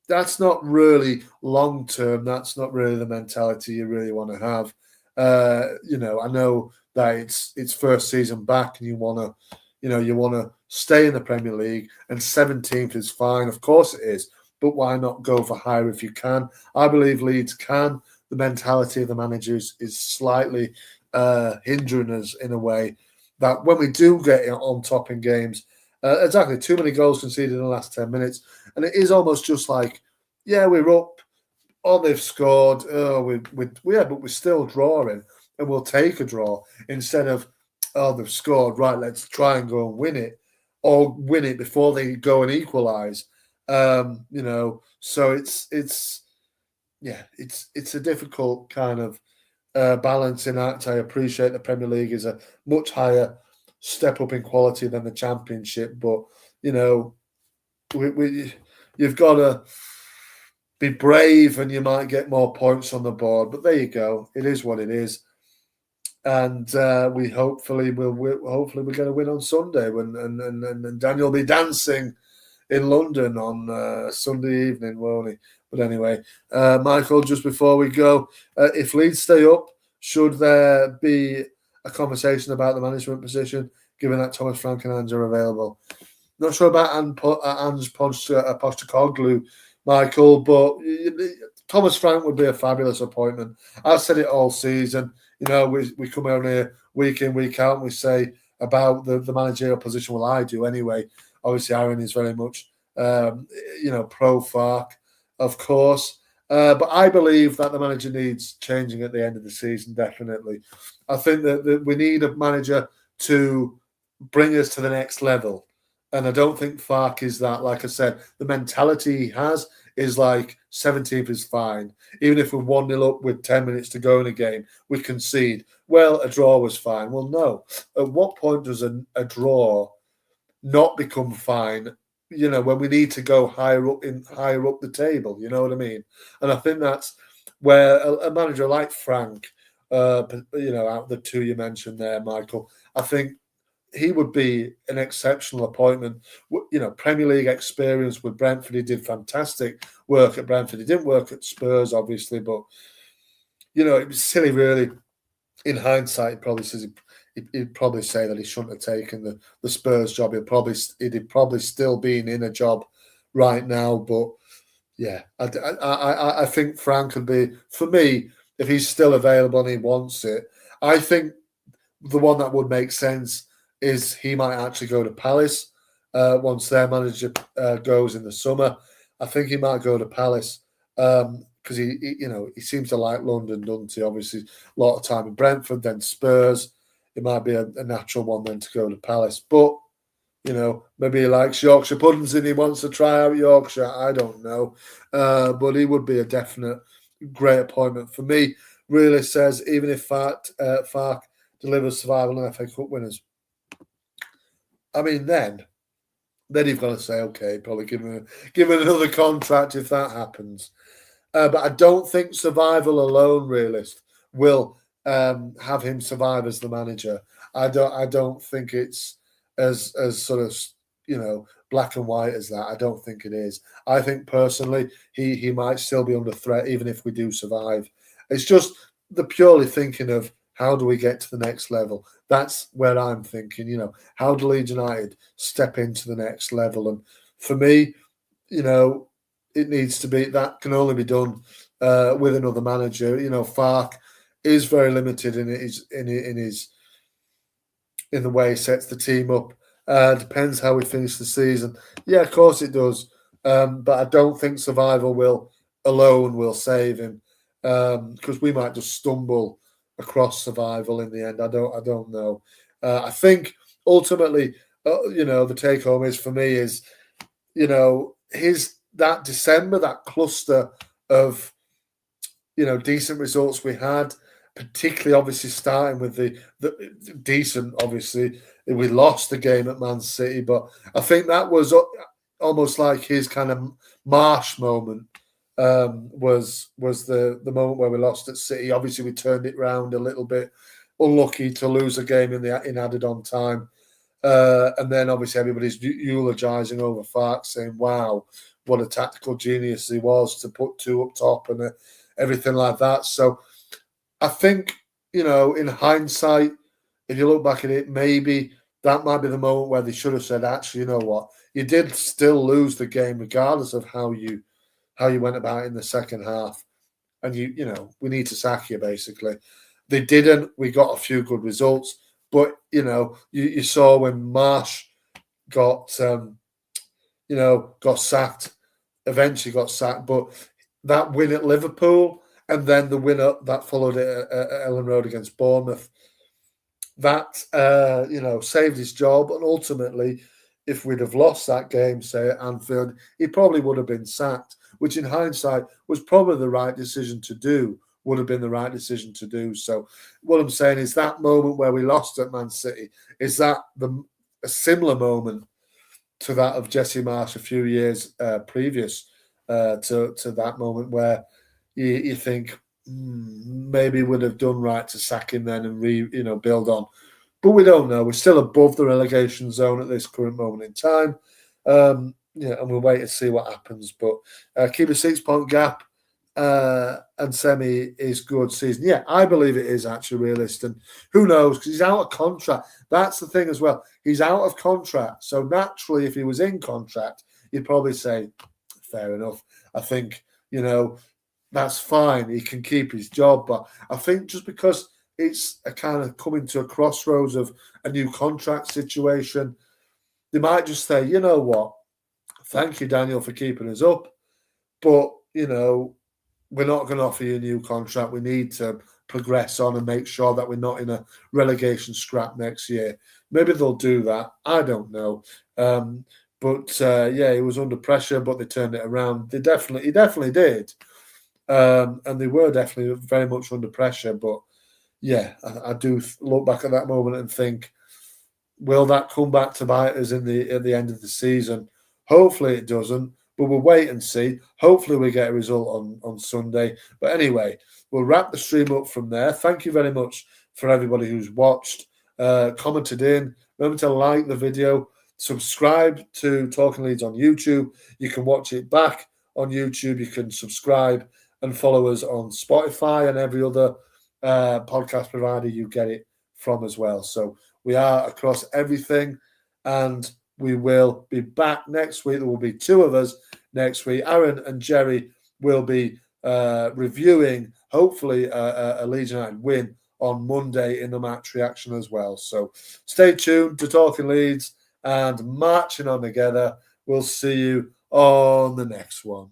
That's not really long term. That's not really the mentality you really want to have. I know that it's first season back, and you want to stay in the Premier League, and 17th is fine. Of course it is, but why not go for higher if you can? I believe Leeds can. The mentality of the managers is slightly hindering us in a way that when we do get on top in games, exactly, too many goals conceded in the last 10 minutes. And it is almost just like, yeah, we're up. Oh, they've scored. Oh, but we're still drawing, and we'll take a draw instead of, oh, they've scored. Right, let's try and go and win it, or win it before they go and equalise. So it's a difficult kind of balancing act. I appreciate the Premier League is a much higher step up in quality than the Championship, but you've got to be brave, and you might get more points on the board. But there you go. It is what it is, and we hopefully we're going to win on Sunday. And Daniel will be dancing in London on Sunday evening, won't he? But anyway, Michael, just before we go, if Leeds stay up, should there be a conversation about the management position, given that Thomas Frank and Ange are available? Not sure about Ange Postecoglou, Michael, but Thomas Frank would be a fabulous appointment. I've said it all season. We come out here week in, week out, and we say about the managerial position. Well, I do anyway. Obviously, Aaron is very much, pro Farke, of course. But I believe that the manager needs changing at the end of the season, definitely. I think that we need a manager to bring us to the next level. And I don't think Farke is that. Like I said, the mentality he has is like 17th is fine. Even if we're 1-0 up with 10 minutes to go in a game, we concede. Well, a draw was fine. Well, no. At what point does a draw not become fine, when we need to go higher up the table, you know what I mean? And I think that's where a manager like Frank, out of the 2 you mentioned there, Michael, I think he would be an exceptional appointment. Premier League experience with Brentford. He did fantastic work at Brentford. He didn't work at Spurs, obviously, but it was silly, really. In hindsight, he'd probably say that he shouldn't have taken the Spurs job. He'd probably still been in a job right now. But yeah, I think Frank could be, for me, if he's still available and he wants it. I think the one that would make sense is he might actually go to Palace once their manager goes in the summer. I think he might go to Palace because he seems to like London, doesn't he? Obviously, a lot of time in Brentford, then Spurs. It might be a natural one then to go to Palace. But, maybe he likes Yorkshire puddings and he wants to try out Yorkshire. I don't know. But he would be a definite great appointment for me. Really says, even if Farke delivers survival and FA Cup winners, I mean, then you've got to say, okay, probably give him another contract if that happens. But I don't think survival alone, realist, will have him survive as the manager. I don't think it's as sort of black and white as that. I don't think it is. I think personally he might still be under threat even if we do survive. It's just the purely thinking of how do we get to the next level. That's where I'm thinking, how do Leeds United step into the next level? And for me, it needs to be, that can only be done with another manager. Farke is very limited in the way he sets the team up. Depends how we finish the season. Yeah, of course it does. But I don't think survival alone will save him, because we might just stumble across survival in the end. I don't know. I think ultimately, the take home is for me is, that December, that cluster of decent results we had, particularly obviously starting with the decent. Obviously, we lost the game at Man City, but I think that was almost like his kind of Marsh moment. Was the moment where we lost at City. Obviously, we turned it round a little bit. Unlucky to lose a game in added on time, and then obviously everybody's eulogising over Farke, saying, "Wow, what a tactical genius he was to put two up top and everything like that." So I think, in hindsight, if you look back at it, maybe that might be the moment where they should have said, "Actually, you know what? You did still lose the game, regardless of how you went about it in the second half, and we need to sack you." Basically, they didn't. We got a few good results, but you saw when Marsh got sacked, eventually got sacked, but that win at Liverpool and then the winner that followed it at Ellen Road against Bournemouth, that saved his job. And ultimately, if we'd have lost that game, say at Anfield, he probably would have been sacked, which in hindsight was probably the right decision to do. Would have been the right decision to do. So what I'm saying is that moment where we lost at Man City, is that a similar moment to that of Jesse Marsh a few years previous to that moment where you think maybe we'd have done right to sack him then and build on. But we don't know. We're still above the relegation zone at this current moment in time. And we'll wait and see what happens. But keep a 6-point gap and semi is good season. Yeah, I believe it is actually realistic. And who knows? Because he's out of contract. That's the thing as well. He's out of contract. So naturally, if he was in contract, you'd probably say, fair enough. I think, that's fine. He can keep his job. But I think just because it's a kind of coming to a crossroads of a new contract situation, they might just say, you know what? Thank you, Daniel, for keeping us up. But, we're not going to offer you a new contract. We need to progress on and make sure that we're not in a relegation scrap next year. Maybe they'll do that. I don't know. But he was under pressure, but they turned it around. He definitely did. And they were definitely very much under pressure. But yeah, I do look back at that moment and think, will that come back to bite us at the end of the season? Hopefully it doesn't. But we'll wait and see. Hopefully we get a result on Sunday. But anyway, we'll wrap the stream up from there. Thank you very much for everybody who's watched, commented in. Remember to like the video, subscribe to Talking Leeds on YouTube. You can watch it back on YouTube. You can subscribe and follow us on Spotify and every other podcast provider you get it from as well. So we are across everything, and we will be back next week. There will be two of us next week. Aaron and Jerry will be reviewing, hopefully, a Leeds United win on Monday in the match reaction as well. So stay tuned to Talking Leeds and marching on together. We'll see you on the next one.